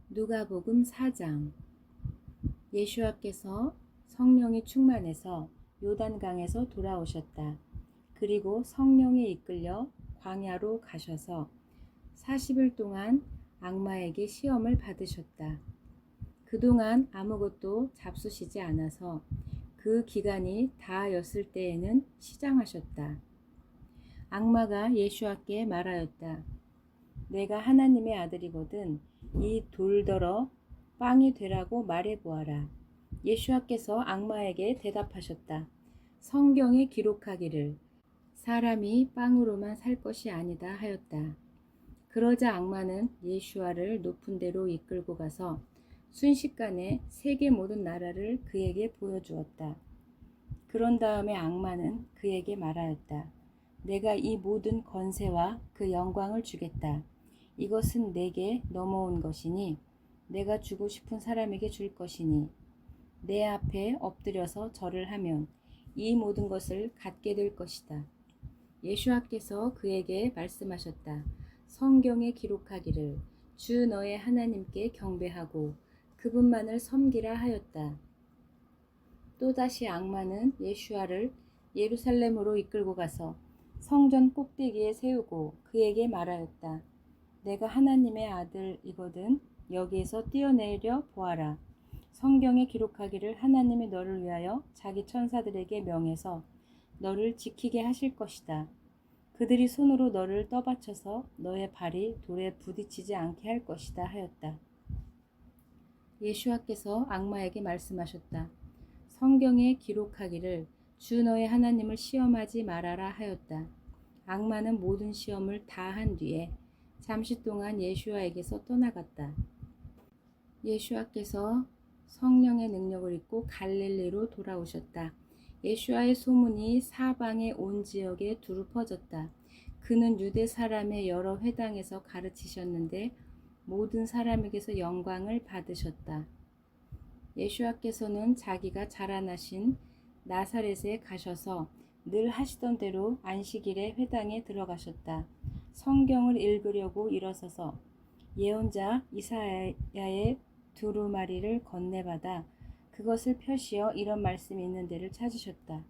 누가복음 4장. 예수께서 성령이 충만해서 요단강에서 돌아오셨다. 그리고 성령에 이끌려 광야로 가셔서 40일 동안 악마에게 시험을 받으셨다. 그동안 아무것도 잡수시지 않아서 그 기간이 다하였을 때에는 시장하셨다. 악마가 예수께 말하였다. 내가 하나님의 아들이거든 이 돌더러 빵이 되라고 말해보아라. 예수께서 악마에게 대답하셨다. 성경에 기록하기를 사람이 빵으로만 살 것이 아니다 하였다. 그러자 악마는 예수를 높은 데로 이끌고 가서 순식간에 세계 모든 나라를 그에게 보여주었다. 그런 다음에 악마는 그에게 말하였다. 내가 이 모든 권세와 그 영광을 주겠다. 이것은 내게 넘어온 것이니 내가 주고 싶은 사람에게 줄 것이니 내 앞에 엎드려서 절을 하면 이 모든 것을 갖게 될 것이다. 예수께서 그에게 말씀하셨다. 성경에 기록하기를 주 너의 하나님께 경배하고 그분만을 섬기라 하였다. 또다시 악마는 예수를 예루살렘으로 이끌고 가서 성전 꼭대기에 세우고 그에게 말하였다. 내가 하나님의 아들이거든 여기에서 뛰어내려 보아라. 성경에 기록하기를 하나님이 너를 위하여 자기 천사들에게 명해서 너를 지키게 하실 것이다. 그들이 손으로 너를 떠받쳐서 너의 발이 돌에 부딪히지 않게 할 것이다 하였다. 예수께서 악마에게 말씀하셨다. 성경에 기록하기를 주 너의 하나님을 시험하지 말아라 하였다. 악마는 모든 시험을 다 한 뒤에 잠시 동안 예수와에게서 떠나갔다. 예수께서 성령의 능력을 입고 갈릴리로 돌아오셨다. 예수와의 소문이 사방의 온 지역에 두루 퍼졌다. 그는 유대 사람의 여러 회당에서 가르치셨는데 모든 사람에게서 영광을 받으셨다. 예수께서는 자기가 자라나신 나사렛에 가셔서 늘 하시던 대로 안식일에 회당에 들어가셨다. 성경을 읽으려고 일어서서 예언자 이사야의 두루마리를 건네받아 그것을 펴시어 이런 말씀이 있는 데를 찾으셨다.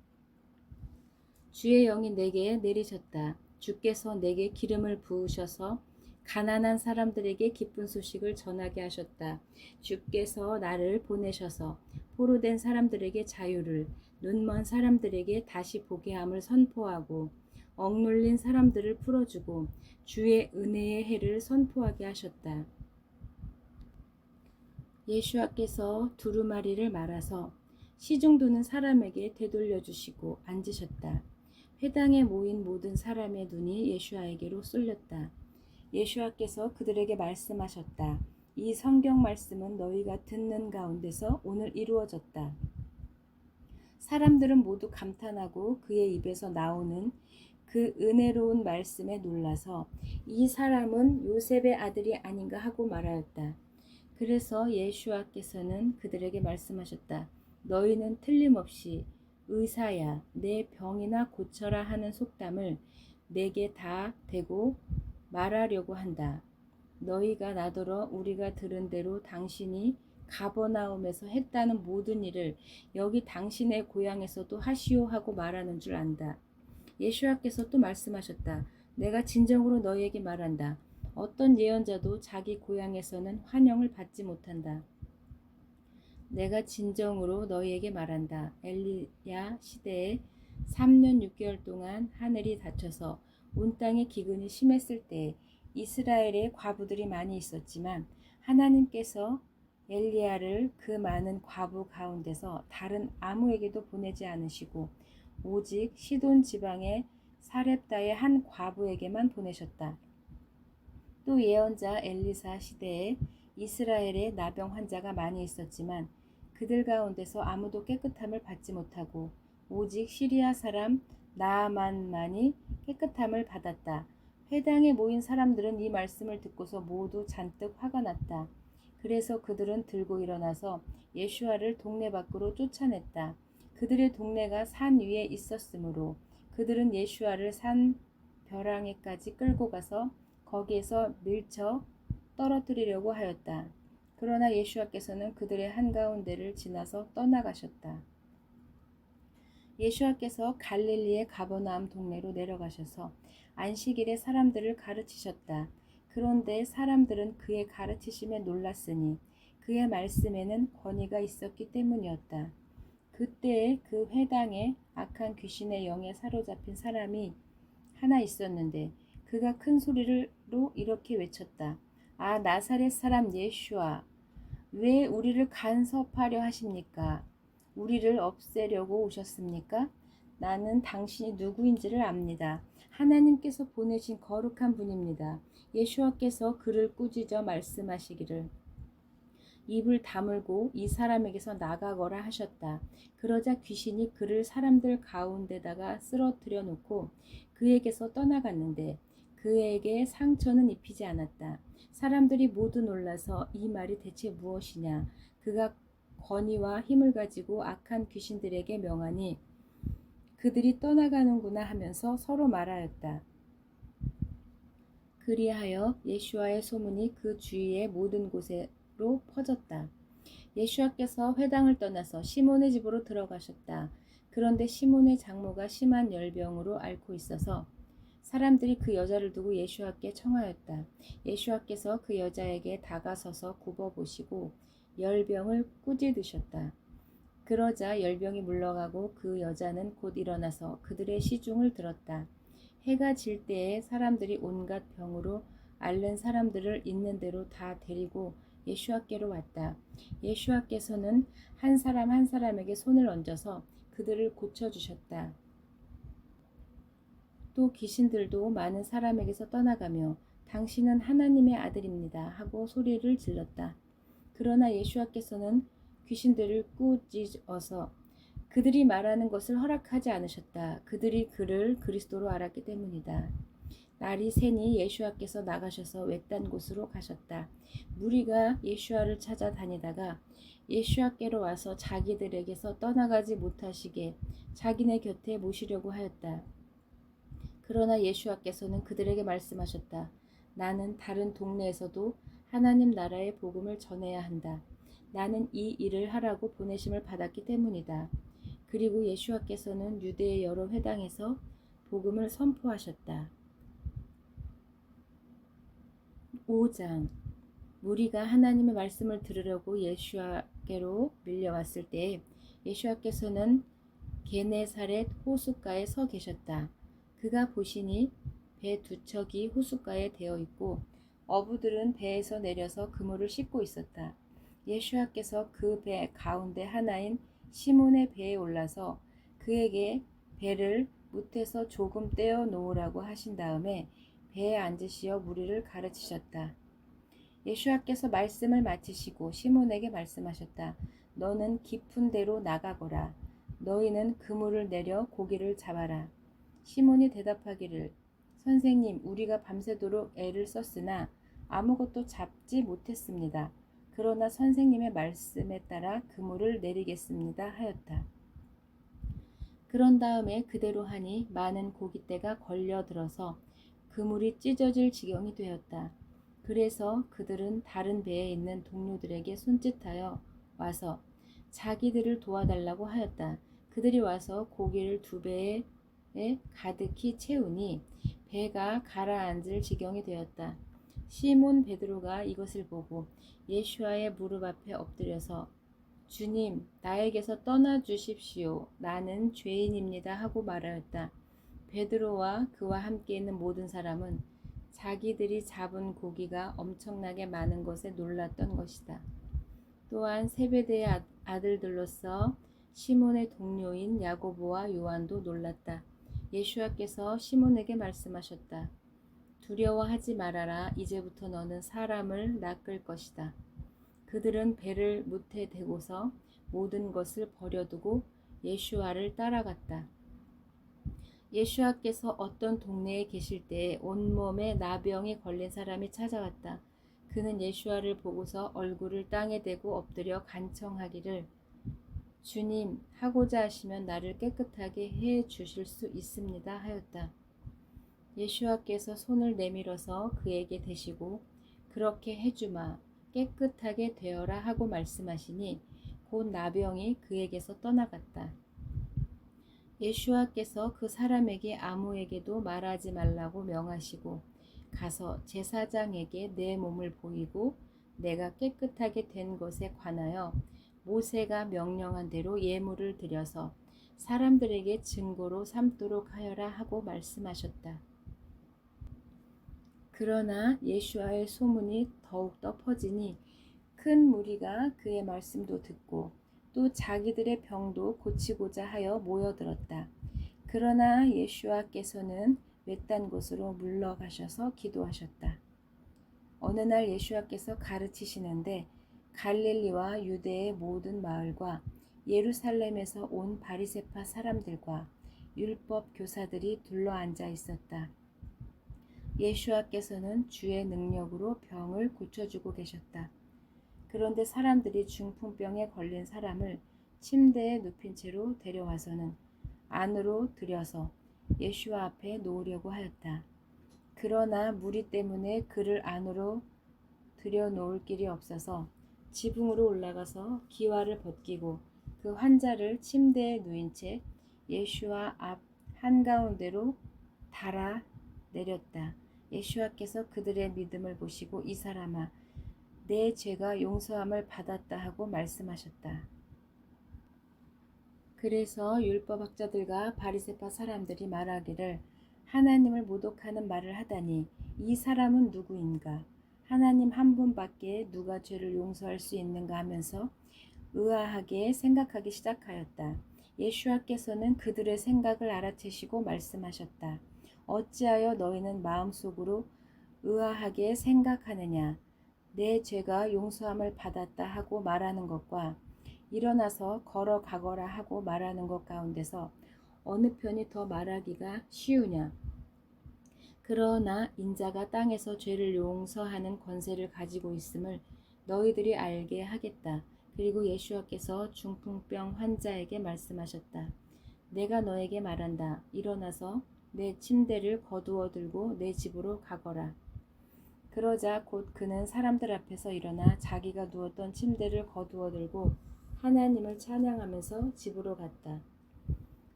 주의 영이 내게 내리셨다. 주께서 내게 기름을 부으셔서 가난한 사람들에게 기쁜 소식을 전하게 하셨다. 주께서 나를 보내셔서 포로된 사람들에게 자유를, 눈먼 사람들에게 다시 보게 함을 선포하고 억눌린 사람들을 풀어주고 주의 은혜의 해를 선포하게 하셨다. 예수께서 두루마리를 말아서 시중 드는 사람에게 되돌려 주시고 앉으셨다. 회당에 모인 모든 사람의 눈이 예수에게로 쏠렸다. 예수께서 그들에게 말씀하셨다. 이 성경 말씀은 너희가 듣는 가운데서 오늘 이루어졌다. 사람들은 모두 감탄하고 그의 입에서 나오는 그 은혜로운 말씀에 놀라서 이 사람은 요셉의 아들이 아닌가 하고 말하였다. 그래서 예수께서는 그들에게 말씀하셨다. 너희는 틀림없이 의사야 내 병이나 고쳐라 하는 속담을 내게 다 대고 말하려고 한다. 너희가 나더러 우리가 들은 대로 당신이 가버나움에서 했다는 모든 일을 여기 당신의 고향에서도 하시오 하고 말하는 줄 안다. 예수께서 또 말씀하셨다. 내가 진정으로 너희에게 말한다. 어떤 예언자도 자기 고향에서는 환영을 받지 못한다. 내가 진정으로 너희에게 말한다. 엘리야 시대에 3년 6개월 동안 하늘이 닫혀서 온 땅에 기근이 심했을 때 이스라엘에 과부들이 많이 있었지만 하나님께서 엘리야를 그 많은 과부 가운데서 다른 아무에게도 보내지 않으시고 오직 시돈 지방의 사렙다의 한 과부에게만 보내셨다. 또 예언자 엘리사 시대에 이스라엘에 나병 환자가 많이 있었지만 그들 가운데서 아무도 깨끗함을 받지 못하고 오직 시리아 사람 나아만만이 깨끗함을 받았다. 회당에 모인 사람들은 이 말씀을 듣고서 모두 잔뜩 화가 났다. 그래서 그들은 들고 일어나서 예수를 동네 밖으로 쫓아냈다. 그들의 동네가 산 위에 있었으므로 그들은 예수를 산 벼랑에까지 끌고 가서 거기에서 밀쳐 떨어뜨리려고 하였다. 그러나 예수와께서는 그들의 한가운데를 지나서 떠나가셨다. 예수와께서 갈릴리의 가버나움 동네로 내려가셔서 안식일에 사람들을 가르치셨다. 그런데 사람들은 그의 가르치심에 놀랐으니 그의 말씀에는 권위가 있었기 때문이었다. 그때에 그 회당에 악한 귀신의 영에 사로잡힌 사람이 하나 있었는데 그가 큰 소리로 이렇게 외쳤다. 아, 나사렛 사람 예수아, 왜 우리를 간섭하려 하십니까? 우리를 없애려고 오셨습니까? 나는 당신이 누구인지를 압니다. 하나님께서 보내신 거룩한 분입니다. 예수와께서 그를 꾸짖어 말씀하시기를 입을 다물고 이 사람에게서 나가거라 하셨다. 그러자 귀신이 그를 사람들 가운데다가 쓰러뜨려 놓고 그에게서 떠나갔는데 그에게 상처는 입히지 않았다. 사람들이 모두 놀라서 이 말이 대체 무엇이냐? 그가 권위와 힘을 가지고 악한 귀신들에게 명하니 그들이 떠나가는구나 하면서 서로 말하였다. 그리하여 예수와의 소문이 그 주위의 모든 곳으로 퍼졌다. 예수와께서 회당을 떠나서 시몬의 집으로 들어가셨다. 그런데 시몬의 장모가 심한 열병으로 앓고 있어서 사람들이 그 여자를 두고 예수와께 청하였다. 예수와께서 그 여자에게 다가서서 굽어보시고 열병을 꾸짖으셨다. 그러자 열병이 물러가고 그 여자는 곧 일어나서 그들의 시중을 들었다. 해가 질 때에 사람들이 온갖 병으로 앓는 사람들을 있는 대로 다 데리고 예수와께로 왔다. 예수와께서는 한 사람 한 사람에게 손을 얹어서 그들을 고쳐주셨다. 또 귀신들도 많은 사람에게서 떠나가며 당신은 하나님의 아들입니다 하고 소리를 질렀다. 그러나 예수와께서는 귀신들을 꾸짖어서 그들이 말하는 것을 허락하지 않으셨다. 그들이 그를 그리스도로 알았기 때문이다. 날이 새니 예수와께서 나가셔서 외딴 곳으로 가셨다. 무리가 예수와를 찾아 다니다가 예수와께로 와서 자기들에게서 떠나가지 못하시게 자기네 곁에 모시려고 하였다. 그러나 예수와께서는 그들에게 말씀하셨다. 나는 다른 동네에서도 하나님 나라의 복음을 전해야 한다. 나는 이 일을 하라고 보내심을 받았기 때문이다. 그리고 예수와께서는 유대의 여러 회당에서 복음을 선포하셨다. 5장 무리가 하나님의 말씀을 들으려고 예수와께로 밀려왔을 때 예수와께서는 게네사렛 호숫가에 서 계셨다. 그가 보시니 배 두 척이 호숫가에 대어 있고 어부들은 배에서 내려서 그물을 씻고 있었다. 예수와께서 그 배 가운데 하나인 시몬의 배에 올라서 그에게 배를 무태서 조금 떼어 놓으라고 하신 다음에 배에 앉으시어 무리를 가르치셨다. 예수와께서 말씀을 마치시고 시몬에게 말씀하셨다. 너는 깊은 데로 나가거라. 너희는 그물을 내려 고기를 잡아라. 시몬이 대답하기를 선생님, 우리가 밤새도록 애를 썼으나 아무것도 잡지 못했습니다. 그러나 선생님의 말씀에 따라 그물을 내리겠습니다 하였다. 그런 다음에 그대로 하니 많은 고깃대가 걸려들어서 그물이 찢어질 지경이 되었다. 그래서 그들은 다른 배에 있는 동료들에게 손짓하여 와서 자기들을 도와달라고 하였다. 그들이 와서 고기를 두 배에 가득히 채우니 배가 가라앉을 지경이 되었다. 시몬 베드로가 이것을 보고 예수와의 무릎 앞에 엎드려서 주님, 나에게서 떠나 주십시오. 나는 죄인입니다 하고 말하였다. 베드로와 그와 함께 있는 모든 사람은 자기들이 잡은 고기가 엄청나게 많은 것에 놀랐던 것이다. 또한 세베대의 아들들로서 시몬의 동료인 야고보와 요한도 놀랐다. 예수와께서 시몬에게 말씀하셨다. 두려워하지 말아라. 이제부터 너는 사람을 낚을 것이다. 그들은 배를 무태 대고서 모든 것을 버려두고 예수와를 따라갔다. 예수와께서 어떤 동네에 계실 때에 온몸에 나병이 걸린 사람이 찾아왔다. 그는 예수와를 보고서 얼굴을 땅에 대고 엎드려 간청하기를 주님, 하고자 하시면 나를 깨끗하게 해 주실 수 있습니다 하였다. 예수와께서 손을 내밀어서 그에게 대시고 그렇게 해주마. 깨끗하게 되어라 하고 말씀하시니 곧 나병이 그에게서 떠나갔다. 예수와께서 그 사람에게 아무에게도 말하지 말라고 명하시고 가서 제사장에게 내 몸을 보이고 내가 깨끗하게 된 것에 관하여 모세가 명령한 대로 예물을 드려서 사람들에게 증거로 삼도록 하여라 하고 말씀하셨다. 그러나 예수와의 소문이 더욱더 퍼지니 큰 무리가 그의 말씀도 듣고 또 자기들의 병도 고치고자 하여 모여들었다. 그러나 예수와께서는 외딴 곳으로 물러가셔서 기도하셨다. 어느 날 예수와께서 가르치시는데 갈릴리와 유대의 모든 마을과 예루살렘에서 온 바리새파 사람들과 율법 교사들이 둘러앉아 있었다. 예수와께서는 주의 능력으로 병을 고쳐주고 계셨다. 그런데 사람들이 중풍병에 걸린 사람을 침대에 눕힌 채로 데려와서는 안으로 들여서 예수와 앞에 놓으려고 하였다. 그러나 무리 때문에 그를 안으로 들여놓을 길이 없어서 지붕으로 올라가서 기와를 벗기고 그 환자를 침대에 누인 채 예수와 앞 한가운데로 달아 내렸다. 예수와께서 그들의 믿음을 보시고 이 사람아 내 죄가 용서함을 받았다 하고 말씀하셨다. 그래서 율법학자들과 바리새파 사람들이 말하기를 하나님을 모독하는 말을 하다니 이 사람은 누구인가? 하나님 한 분밖에 누가 죄를 용서할 수 있는가 하면서 의아하게 생각하기 시작하였다. 예수와께서는 그들의 생각을 알아채시고 말씀하셨다. 어찌하여 너희는 마음속으로 의아하게 생각하느냐? 내 죄가 용서함을 받았다 하고 말하는 것과 일어나서 걸어가거라 하고 말하는 것 가운데서 어느 편이 더 말하기가 쉬우냐? 그러나 인자가 땅에서 죄를 용서하는 권세를 가지고 있음을 너희들이 알게 하겠다. 그리고 예수와께서 중풍병 환자에게 말씀하셨다. 내가 너에게 말한다. 일어나서 내 침대를 거두어 들고 내 집으로 가거라. 그러자 곧 그는 사람들 앞에서 일어나 자기가 누웠던 침대를 거두어 들고 하나님을 찬양하면서 집으로 갔다.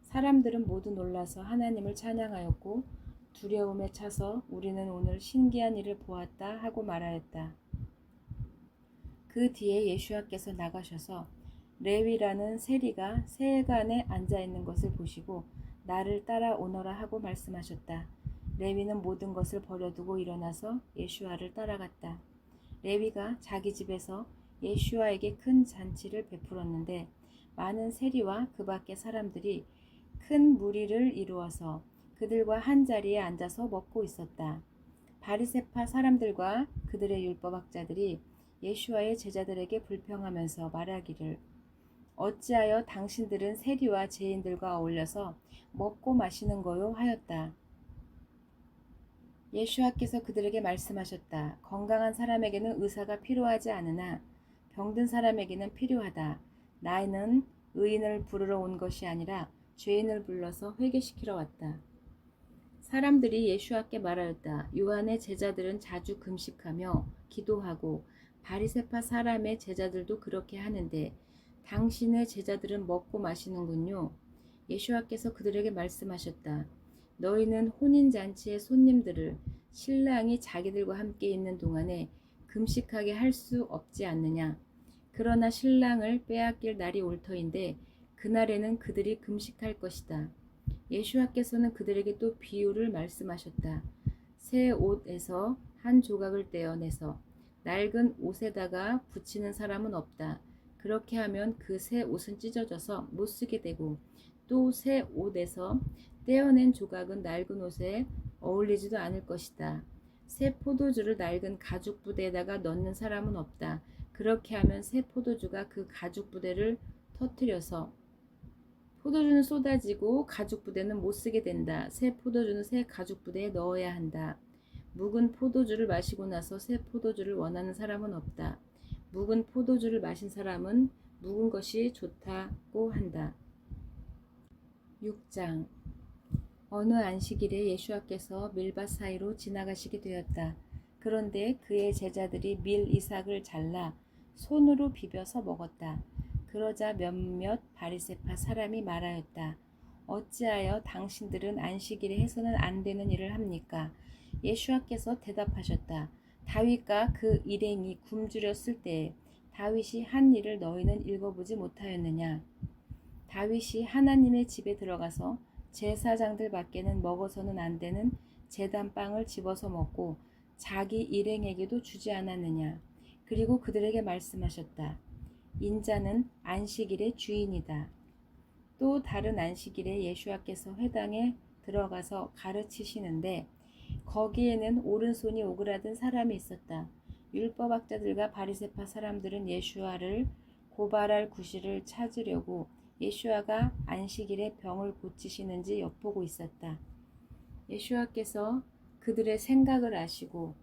사람들은 모두 놀라서 하나님을 찬양하였고 두려움에 차서 우리는 오늘 신기한 일을 보았다 하고 말하였다. 그 뒤에 예수와께서 나가셔서 레위라는 세리가 세간에 앉아 있는 것을 보시고 나를 따라오너라 하고 말씀하셨다. 레위는 모든 것을 버려두고 일어나서 예수와를 따라갔다. 레위가 자기 집에서 예수와에게 큰 잔치를 베풀었는데 많은 세리와 그 밖의 사람들이 큰 무리를 이루어서 그들과 한 자리에 앉아서 먹고 있었다. 바리새파 사람들과 그들의 율법학자들이 예수와의 제자들에게 불평하면서 말하기를 어찌하여 당신들은 세리와 죄인들과 어울려서 먹고 마시는 거요 하였다. 예수와께서 그들에게 말씀하셨다. 건강한 사람에게는 의사가 필요하지 않으나 병든 사람에게는 필요하다. 나는 의인을 부르러 온 것이 아니라 죄인을 불러서 회개시키러 왔다. 사람들이 예수와께 말하였다. 요한의 제자들은 자주 금식하며 기도하고 바리새파 사람의 제자들도 그렇게 하는데 당신의 제자들은 먹고 마시는군요. 예수와께서 그들에게 말씀하셨다. 너희는 혼인잔치의 손님들을 신랑이 자기들과 함께 있는 동안에 금식하게 할 수 없지 않느냐. 그러나 신랑을 빼앗길 날이 올 터인데 그날에는 그들이 금식할 것이다. 예수와께서는 그들에게 또 비유를 말씀하셨다. 새 옷에서 한 조각을 떼어내서 낡은 옷에다가 붙이는 사람은 없다. 그렇게 하면 그 새 옷은 찢어져서 못 쓰게 되고 또 새 옷에서 떼어낸 조각은 낡은 옷에 어울리지도 않을 것이다. 새 포도주를 낡은 가죽 부대에다가 넣는 사람은 없다. 그렇게 하면 새 포도주가 그 가죽 부대를 터뜨려서 포도주는 쏟아지고 가죽 부대는 못 쓰게 된다. 새 포도주는 새 가죽 부대에 넣어야 한다. 묵은 포도주를 마시고 나서 새 포도주를 원하는 사람은 없다. 묵은 포도주를 마신 사람은 묵은 것이 좋다고 한다. 6장 어느 안식일에 예수와께서 밀밭 사이로 지나가시게 되었다. 그런데 그의 제자들이 밀 이삭을 잘라 손으로 비벼서 먹었다. 그러자 몇몇 바리새파 사람이 말하였다. 어찌하여 당신들은 안식일에 해서는 안 되는 일을 합니까? 예수께서 대답하셨다. 다윗과 그 일행이 굶주렸을 때에 다윗이 한 일을 너희는 읽어보지 못하였느냐? 다윗이 하나님의 집에 들어가서 제사장들 밖에는 먹어서는 안 되는 제단빵을 집어서 먹고 자기 일행에게도 주지 않았느냐? 그리고 그들에게 말씀하셨다. 인자는 안식일의 주인이다. 또 다른 안식일에 예수께서 회당에 들어가서 가르치시는데 거기에는 오른손이 오그라든 사람이 있었다. 율법학자들과 바리새파 사람들은 예수와를 고발할 구실을 찾으려고 예수와가 안식일에 병을 고치시는지 엿보고 있었다. 예수와께서 그들의 생각을 아시고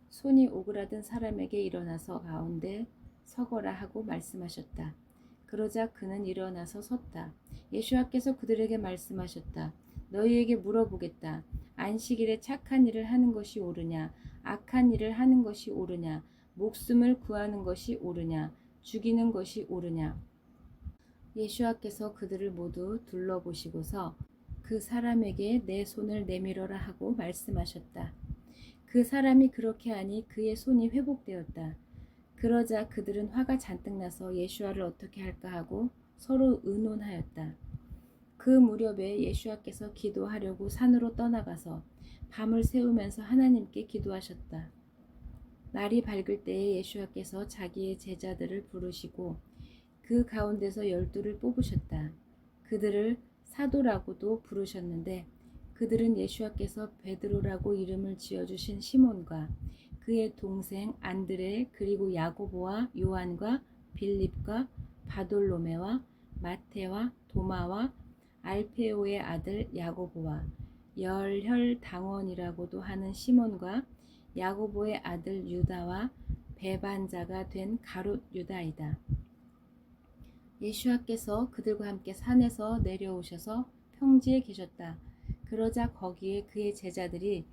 손이 오그라든 사람에게 일어나서 가운데 서거라 하고 말씀하셨다. 그러자 그는 일어나서 섰다. 예수와께서 그들에게 말씀하셨다. 너희에게 물어보겠다. 안식일에 착한 일을 하는 것이 옳으냐? 악한 일을 하는 것이 옳으냐? 목숨을 구하는 것이 옳으냐? 죽이는 것이 옳으냐? 예수와께서 그들을 모두 둘러보시고서 그 사람에게 내 손을 내밀어라 하고 말씀하셨다. 그 사람이 그렇게 하니 그의 손이 회복되었다. 그러자 그들은 화가 잔뜩 나서 예수와를 어떻게 할까 하고 서로 의논하였다. 그 무렵에 예수와께서 기도하려고 산으로 떠나가서 밤을 새우면서 하나님께 기도하셨다. 날이 밝을 때에 예수와께서 자기의 제자들을 부르시고 그 가운데서 12를 뽑으셨다. 그들을 사도라고도 부르셨는데 그들은 예수와께서 베드로라고 이름을 지어주신 시몬과 그의 동생 안드레 그리고 야고보와 요한과 빌립과 바돌로메와 마테와 도마와 알페오의 아들 야고보와 열혈당원이라고도 하는 시몬과 야고보의 아들 유다와 배반자가 된 가룟 유다이다. 예수께서 그들과 함께 산에서 내려오셔서 평지에 계셨다. 그러자 거기에 그의 제자들이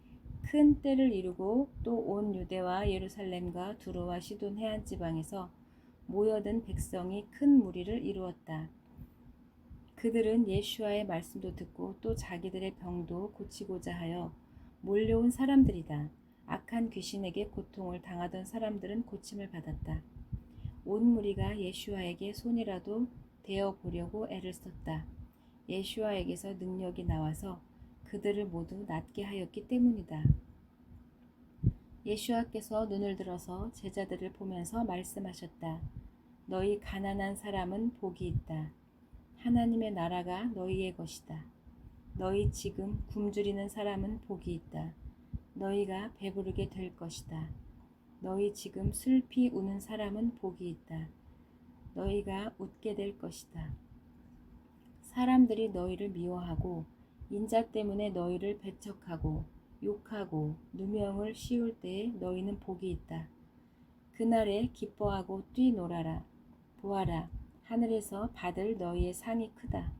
큰 떼를 이루고 또 온 유대와 예루살렘과 두로와 시돈 해안 지방에서 모여든 백성이 큰 무리를 이루었다. 그들은 예수와의 말씀도 듣고 또 자기들의 병도 고치고자 하여 몰려온 사람들이다. 악한 귀신에게 고통을 당하던 사람들은 고침을 받았다. 온 무리가 예수와에게 손이라도 대어 보려고 애를 썼다. 예수와에게서 능력이 나와서 그들을 모두 낫게 하였기 때문이다. 예수와께서 눈을 들어서 제자들을 보면서 말씀하셨다. 너희 가난한 사람은 복이 있다. 하나님의 나라가 너희의 것이다. 너희 지금 굶주리는 사람은 복이 있다. 너희가 배부르게 될 것이다. 너희 지금 슬피 우는 사람은 복이 있다. 너희가 웃게 될 것이다. 사람들이 너희를 미워하고 인자 때문에 너희를 배척하고 욕하고 누명을 씌울 때에 너희는 복이 있다. 그날에 기뻐하고 뛰놀아라. 보아라, 하늘에서 받을 너희의 상이 크다.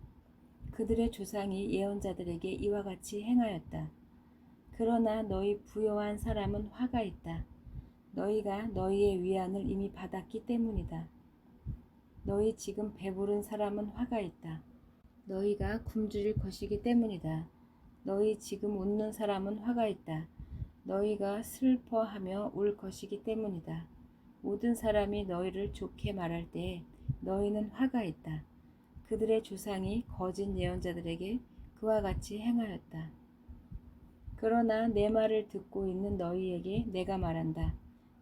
그들의 조상이 예언자들에게 이와 같이 행하였다. 그러나 너희 부요한 사람은 화가 있다. 너희가 너희의 위안을 이미 받았기 때문이다. 너희 지금 배부른 사람은 화가 있다. 너희가 굶주릴 것이기 때문이다. 너희 지금 웃는 사람은 화가 있다. 너희가 슬퍼하며 울 것이기 때문이다. 모든 사람이 너희를 좋게 말할 때에 너희는 화가 있다. 그들의 조상이 거짓 예언자들에게 그와 같이 행하였다. 그러나 내 말을 듣고 있는 너희에게 내가 말한다.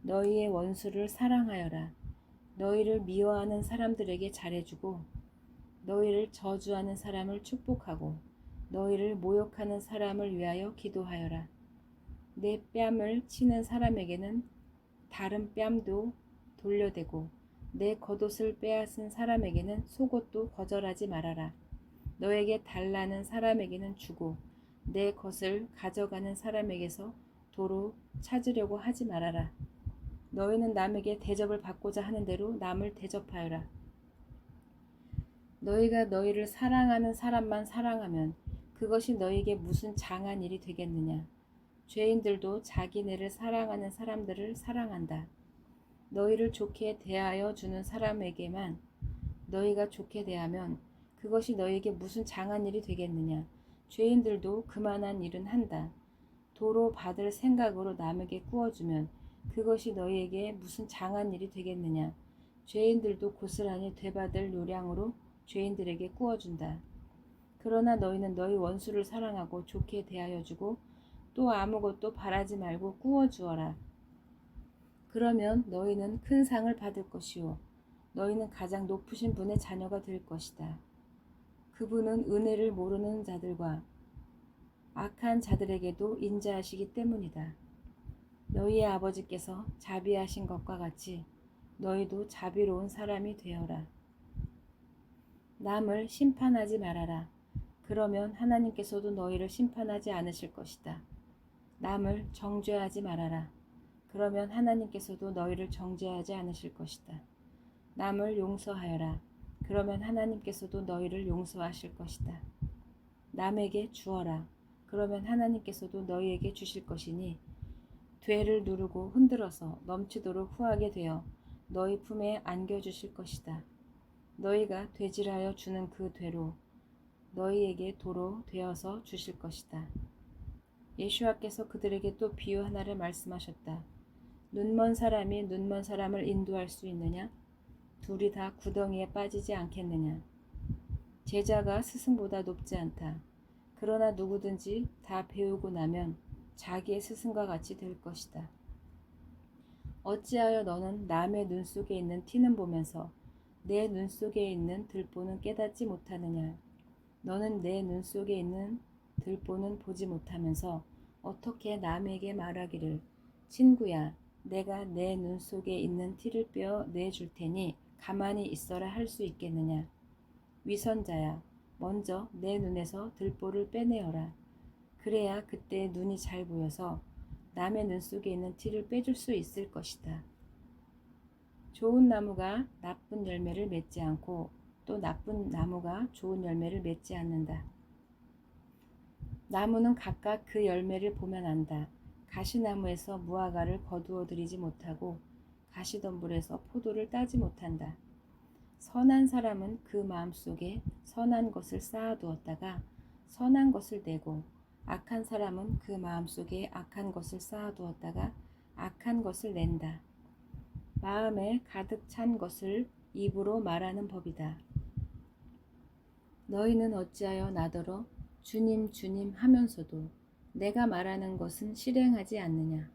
너희의 원수를 사랑하여라. 너희를 미워하는 사람들에게 잘해주고 너희를 저주하는 사람을 축복하고 너희를 모욕하는 사람을 위하여 기도하여라. 내 뺨을 치는 사람에게는 다른 뺨도 돌려대고 내 겉옷을 빼앗은 사람에게는 속옷도 거절하지 말아라. 너에게 달라는 사람에게는 주고 내 것을 가져가는 사람에게서 도로 찾으려고 하지 말아라. 너희는 남에게 대접을 받고자 하는 대로 남을 대접하여라. 너희가 너희를 사랑하는 사람만 사랑하면 그것이 너희에게 무슨 장한 일이 되겠느냐. 죄인들도 자기네를 사랑하는 사람들을 사랑한다. 너희를 좋게 대하여 주는 사람에게만 너희가 좋게 대하면 그것이 너희에게 무슨 장한 일이 되겠느냐. 죄인들도 그만한 일은 한다. 도로 받을 생각으로 남에게 구워주면 그것이 너희에게 무슨 장한 일이 되겠느냐. 죄인들도 고스란히 되받을 요량으로 죄인들에게 구워준다. 그러나 너희는 너희 원수를 사랑하고 좋게 대하여 주고 또 아무것도 바라지 말고 구워주어라. 그러면 너희는 큰 상을 받을 것이요 너희는 가장 높으신 분의 자녀가 될 것이다. 그분은 은혜를 모르는 자들과 악한 자들에게도 인자하시기 때문이다. 너희의 아버지께서 자비하신 것과 같이 너희도 자비로운 사람이 되어라. 남을 심판하지 말아라. 그러면 하나님께서도 너희를 심판하지 않으실 것이다. 남을 정죄하지 말아라. 그러면 하나님께서도 너희를 정죄하지 않으실 것이다. 남을 용서하여라. 그러면 하나님께서도 너희를 용서하실 것이다. 남에게 주어라. 그러면 하나님께서도 너희에게 주실 것이니 되를 누르고 흔들어서 넘치도록 후하게 되어 너희 품에 안겨주실 것이다. 너희가 되질하여 주는 그 되로 너희에게 도로 되어서 주실 것이다. 예수와께서 그들에게 또 비유 하나를 말씀하셨다. 눈먼 사람이 눈먼 사람을 인도할 수 있느냐? 둘이 다 구덩이에 빠지지 않겠느냐? 제자가 스승보다 높지 않다. 그러나 누구든지 다 배우고 나면 자기의 스승과 같이 될 것이다. 어찌하여 너는 남의 눈 속에 있는 티는 보면서 내 눈 속에 있는 들보는 깨닫지 못하느냐? 너는 내 눈 속에 있는 들보는 보지 못하면서 어떻게 남에게 말하기를 친구야 내가 내 눈 속에 있는 티를 빼어 내줄 테니 가만히 있어라 할 수 있겠느냐? 위선자야 먼저 내 눈에서 들보를 빼내어라. 그래야 그때 눈이 잘 보여서 남의 눈 속에 있는 티를 빼줄 수 있을 것이다. 좋은 나무가 나쁜 열매를 맺지 않고 또 나쁜 나무가 좋은 열매를 맺지 않는다. 나무는 각각 그 열매를 보면 안다. 가시나무에서 무화과를 거두어 들이지 못하고 가시덤불에서 포도를 따지 못한다. 선한 사람은 그 마음속에 선한 것을 쌓아두었다가 선한 것을 내고 악한 사람은 그 마음속에 악한 것을 쌓아두었다가 악한 것을 낸다. 마음에 가득 찬 것을 입으로 말하는 법이다. 너희는 어찌하여 나더러 주님 주님 하면서도 내가 말하는 것은 실행하지 않느냐.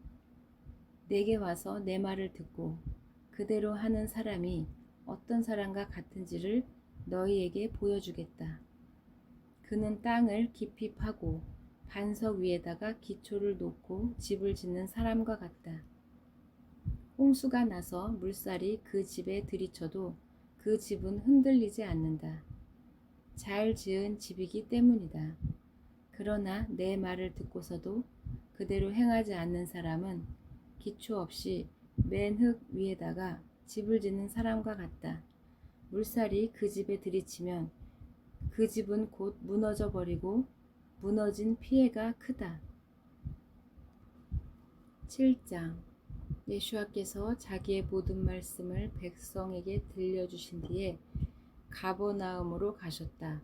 내게 와서 내 말을 듣고 그대로 하는 사람이 어떤 사람과 같은지를 너희에게 보여주겠다. 그는 땅을 깊이 파고 반석 위에다가 기초를 놓고 집을 짓는 사람과 같다. 홍수가 나서 물살이 그 집에 들이쳐도 그 집은 흔들리지 않는다. 잘 지은 집이기 때문이다. 그러나 내 말을 듣고서도 그대로 행하지 않는 사람은 기초 없이 맨 흙 위에다가 집을 짓는 사람과 같다. 물살이 그 집에 들이치면 그 집은 곧 무너져 버리고 무너진 피해가 크다. 7장 예수와께서 자기의 모든 말씀을 백성에게 들려주신 뒤에 가버나움으로 가셨다.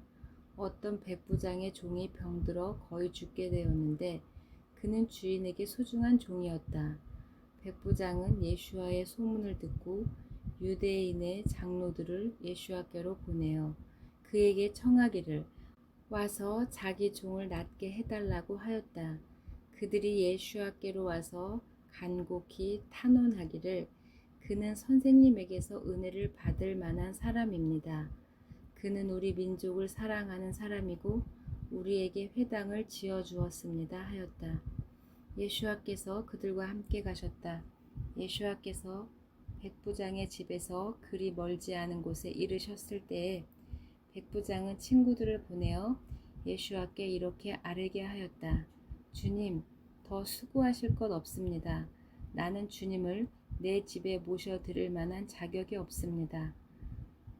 어떤 백부장의 종이 병들어 거의 죽게 되었는데 그는 주인에게 소중한 종이었다. 백부장은 예수와의 소문을 듣고 유대인의 장로들을 예수와께로 보내어 그에게 청하기를 와서 자기 종을 낫게 해달라고 하였다. 그들이 예수와께로 와서 간곡히 탄원하기를 그는 선생님에게서 은혜를 받을 만한 사람입니다. 그는 우리 민족을 사랑하는 사람이고 우리에게 회당을 지어주었습니다 하였다. 예수와께서 그들과 함께 가셨다. 예수와께서 백부장의 집에서 그리 멀지 않은 곳에 이르셨을 때에 백부장은 친구들을 보내어 예수와께 이렇게 아뢰게 하였다. 주님, 더 수고하실 것 없습니다. 나는 주님을 내 집에 모셔드릴 만한 자격이 없습니다.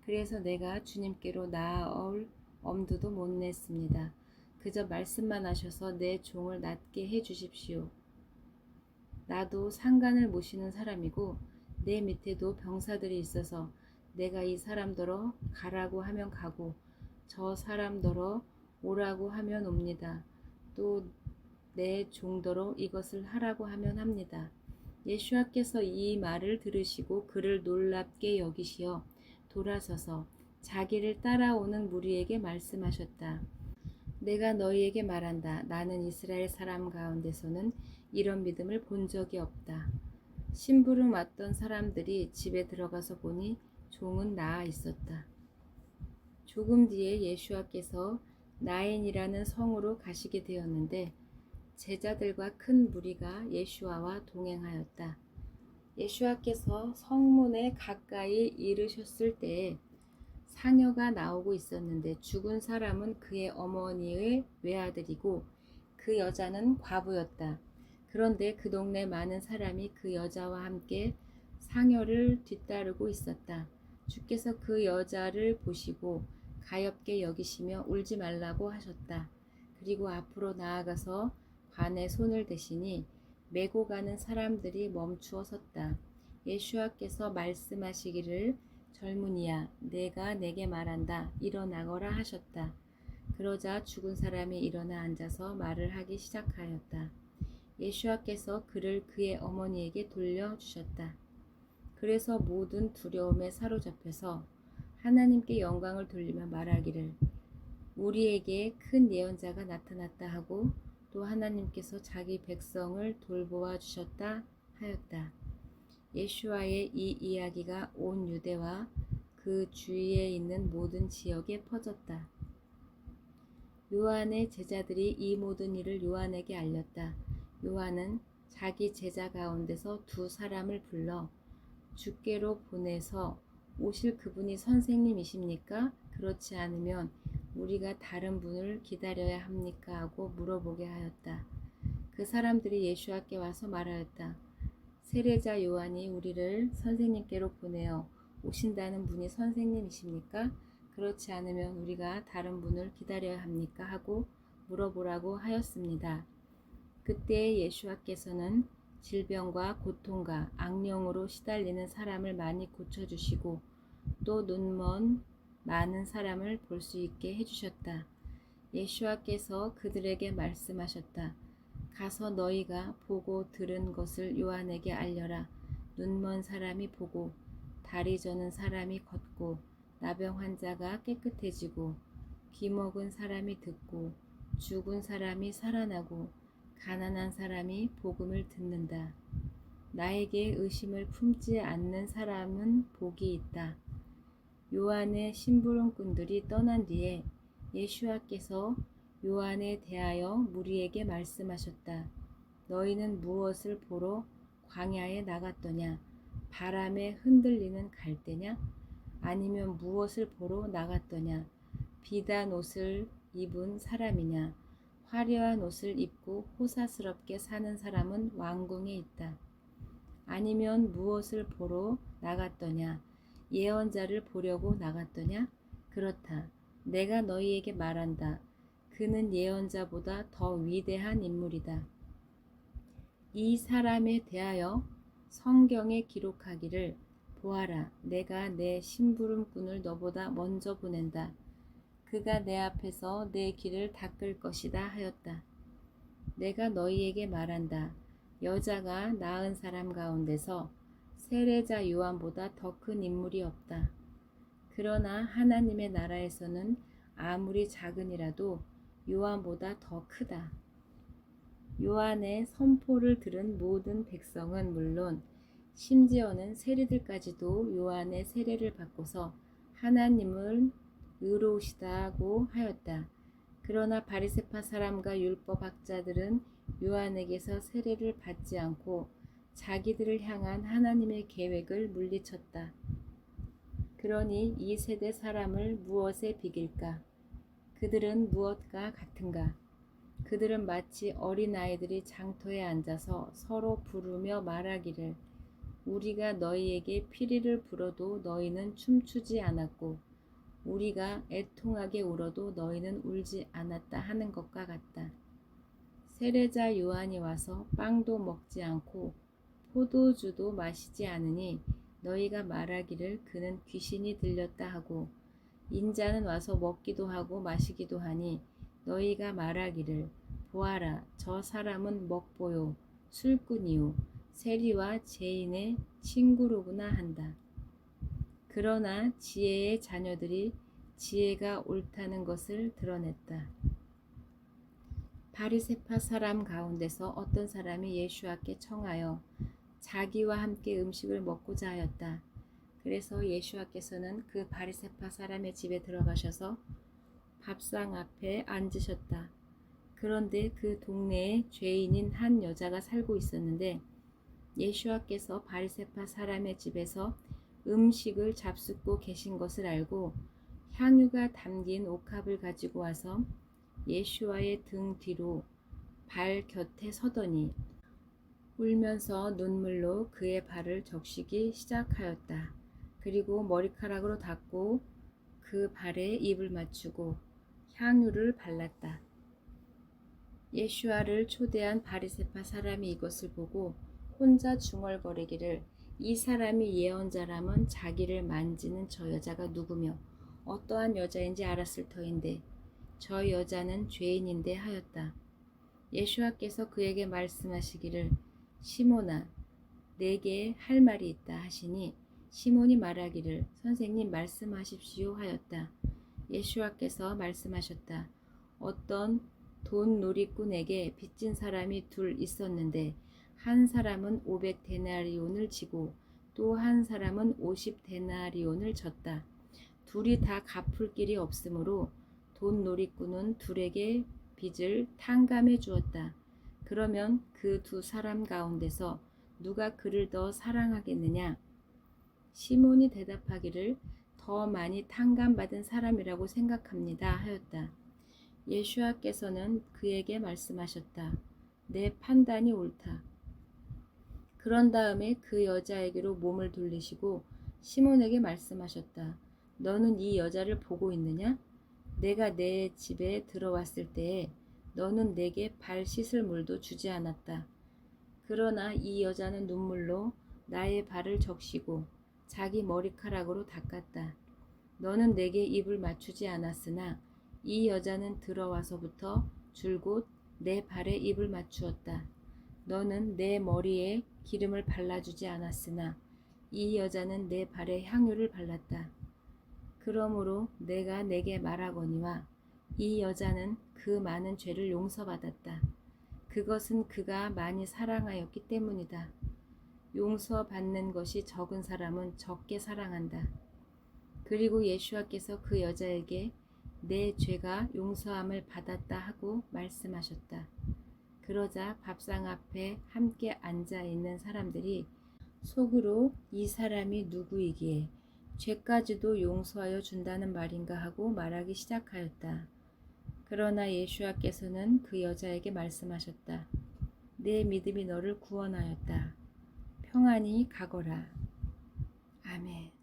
그래서 내가 주님께로 나아올 엄두도 못 냈습니다. 그저 말씀만 하셔서 내 종을 낫게 해 주십시오. 나도 상관을 모시는 사람이고 내 밑에도 병사들이 있어서 내가 이 사람더러 가라고 하면 가고 저 사람더러 오라고 하면 옵니다. 또 내 종더러 이것을 하라고 하면 합니다. 예수와께서 이 말을 들으시고 그를 놀랍게 여기시어 돌아서서 자기를 따라오는 무리에게 말씀하셨다. 내가 너희에게 말한다. 나는 이스라엘 사람 가운데서는 이런 믿음을 본 적이 없다. 심부름 왔던 사람들이 집에 들어가서 보니 종은 나아 있었다. 조금 뒤에 예수와께서 나인이라는 성으로 가시게 되었는데 제자들과 큰 무리가 예수와와 동행하였다. 예수와께서 성문에 가까이 이르셨을 때에 상여가 나오고 있었는데 죽은 사람은 그의 어머니의 외아들이고 그 여자는 과부였다. 그런데 그 동네 많은 사람이 그 여자와 함께 상여를 뒤따르고 있었다. 주께서 그 여자를 보시고 가엾게 여기시며 울지 말라고 하셨다. 그리고 앞으로 나아가서 관에 손을 대시니 메고 가는 사람들이 멈추어 섰다. 예수와께서 말씀하시기를 젊은이야, 내가 내게 말한다. 일어나거라 하셨다. 그러자 죽은 사람이 일어나 앉아서 말을 하기 시작하였다. 예수와께서 그를 그의 어머니에게 돌려주셨다. 그래서 모든 두려움에 사로잡혀서 하나님께 영광을 돌리며 말하기를 우리에게 큰 예언자가 나타났다 하고 또 하나님께서 자기 백성을 돌보아 주셨다 하였다. 예수와의 이 이야기가 온 유대와 그 주위에 있는 모든 지역에 퍼졌다. 요한의 제자들이 이 모든 일을 요한에게 알렸다. 요한은 자기 제자 가운데서 두 사람을 불러 주께로 보내서 오실 그분이 선생님이십니까? 그렇지 않으면 우리가 다른 분을 기다려야 합니까? 하고 물어보게 하였다. 그 사람들이 예수께 와서 말하였다. 세례자 요한이 우리를 선생님께로 보내어 오신다는 분이 선생님이십니까? 그렇지 않으면 우리가 다른 분을 기다려야 합니까? 하고 물어보라고 하였습니다. 그때 예수께서는 질병과 고통과 악령으로 시달리는 사람을 많이 고쳐주시고 또 눈먼 많은 사람을 볼 수 있게 해주셨다. 예수께서 그들에게 말씀하셨다. 가서 너희가 보고 들은 것을 요한에게 알려라. 눈먼 사람이 보고 다리 저는 사람이 걷고 나병 환자가 깨끗해지고 귀먹은 사람이 듣고 죽은 사람이 살아나고 가난한 사람이 복음을 듣는다. 나에게 의심을 품지 않는 사람은 복이 있다. 요한의 심부름꾼들이 떠난 뒤에 예수께서 요한에 대하여 무리에게 말씀하셨다. 너희는 무엇을 보러 광야에 나갔더냐? 바람에 흔들리는 갈대냐? 아니면 무엇을 보러 나갔더냐? 비단 옷을 입은 사람이냐? 화려한 옷을 입고 호사스럽게 사는 사람은 왕궁에 있다. 아니면 무엇을 보러 나갔더냐? 예언자를 보려고 나갔더냐? 그렇다. 내가 너희에게 말한다. 그는 예언자보다 더 위대한 인물이다. 이 사람에 대하여 성경에 기록하기를 보아라, 내가 내 심부름꾼을 너보다 먼저 보낸다. 그가 내 앞에서 내 길을 닦을 것이다 하였다. 내가 너희에게 말한다. 여자가 낳은 사람 가운데서 세례자 요한보다 더 큰 인물이 없다. 그러나 하나님의 나라에서는 아무리 작은이라도 요한보다 더 크다. 요한의 선포를 들은 모든 백성은 물론 심지어는 세리들까지도 요한의 세례를 받고서 하나님을 의로우시다고 하였다. 그러나 바리새파 사람과 율법학자들은 요한에게서 세례를 받지 않고 자기들을 향한 하나님의 계획을 물리쳤다. 그러니 이 세대 사람을 무엇에 비길까? 그들은 무엇과 같은가? 그들은 마치 어린아이들이 장터에 앉아서 서로 부르며 말하기를 우리가 너희에게 피리를 불어도 너희는 춤추지 않았고 우리가 애통하게 울어도 너희는 울지 않았다 하는 것과 같다. 세례자 요한이 와서 빵도 먹지 않고 포도주도 마시지 않으니 너희가 말하기를 그는 귀신이 들렸다 하고 인자는 와서 먹기도 하고 마시기도 하니 너희가 말하기를 보아라 저 사람은 먹보요 술꾼이요 세리와 죄인의 친구로구나 한다. 그러나 지혜의 자녀들이 지혜가 옳다는 것을 드러냈다. 바리새파 사람 가운데서 어떤 사람이 예수께 청하여 자기와 함께 음식을 먹고자 하였다. 그래서 예수께서는 그 바리새파 사람의 집에 들어가셔서 밥상 앞에 앉으셨다. 그런데 그 동네에 죄인인 한 여자가 살고 있었는데 예수께서 바리새파 사람의 집에서 음식을 잡숫고 계신 것을 알고 향유가 담긴 옥합을 가지고 와서 예수와의 등 뒤로 발 곁에 서더니 울면서 눈물로 그의 발을 적시기 시작하였다. 그리고 머리카락으로 닦고 그 발에 입을 맞추고 향유를 발랐다. 예수와를 초대한 바리새파 사람이 이것을 보고 혼자 중얼거리기를 이 사람이 예언자라면 자기를 만지는 저 여자가 누구며 어떠한 여자인지 알았을 터인데 저 여자는 죄인인데 하였다. 예수께서 그에게 말씀하시기를 시몬아 내게 할 말이 있다 하시니 시몬이 말하기를 선생님 말씀하십시오 하였다. 예수께서 말씀하셨다. 어떤 돈 놀이꾼에게 빚진 사람이 둘 있었는데 한 사람은 500데나리온을 지고 또 한 사람은 50데나리온을 졌다. 둘이 다 갚을 길이 없으므로 돈 놀이꾼은 둘에게 빚을 탕감해 주었다. 그러면 그 두 사람 가운데서 누가 그를 더 사랑하겠느냐? 시몬이 대답하기를 더 많이 탕감받은 사람이라고 생각합니다 하였다. 예수께서는 그에게 말씀하셨다. 내 판단이 옳다. 그런 다음에 그 여자에게로 몸을 돌리시고 시몬에게 말씀하셨다. 너는 이 여자를 보고 있느냐? 내가 내 집에 들어왔을 때에 너는 내게 발 씻을 물도 주지 않았다. 그러나 이 여자는 눈물로 나의 발을 적시고 자기 머리카락으로 닦았다. 너는 내게 입을 맞추지 않았으나 이 여자는 들어와서부터 줄곧 내 발에 입을 맞추었다. 너는 내 머리에 기름을 발라주지 않았으나 이 여자는 내 발에 향유를 발랐다. 그러므로 내가 내게 말하거니와 이 여자는 그 많은 죄를 용서받았다. 그것은 그가 많이 사랑하였기 때문이다. 용서받는 것이 적은 사람은 적게 사랑한다. 그리고 예수께서 그 여자에게 내 죄가 용서함을 받았다 하고 말씀하셨다. 그러자 밥상 앞에 함께 앉아 있는 사람들이 속으로 이 사람이 누구이기에 죄까지도 용서하여 준다는 말인가 하고 말하기 시작하였다. 그러나 예수께서는 그 여자에게 말씀하셨다. 내 믿음이 너를 구원하였다. 평안히 가거라. 아멘.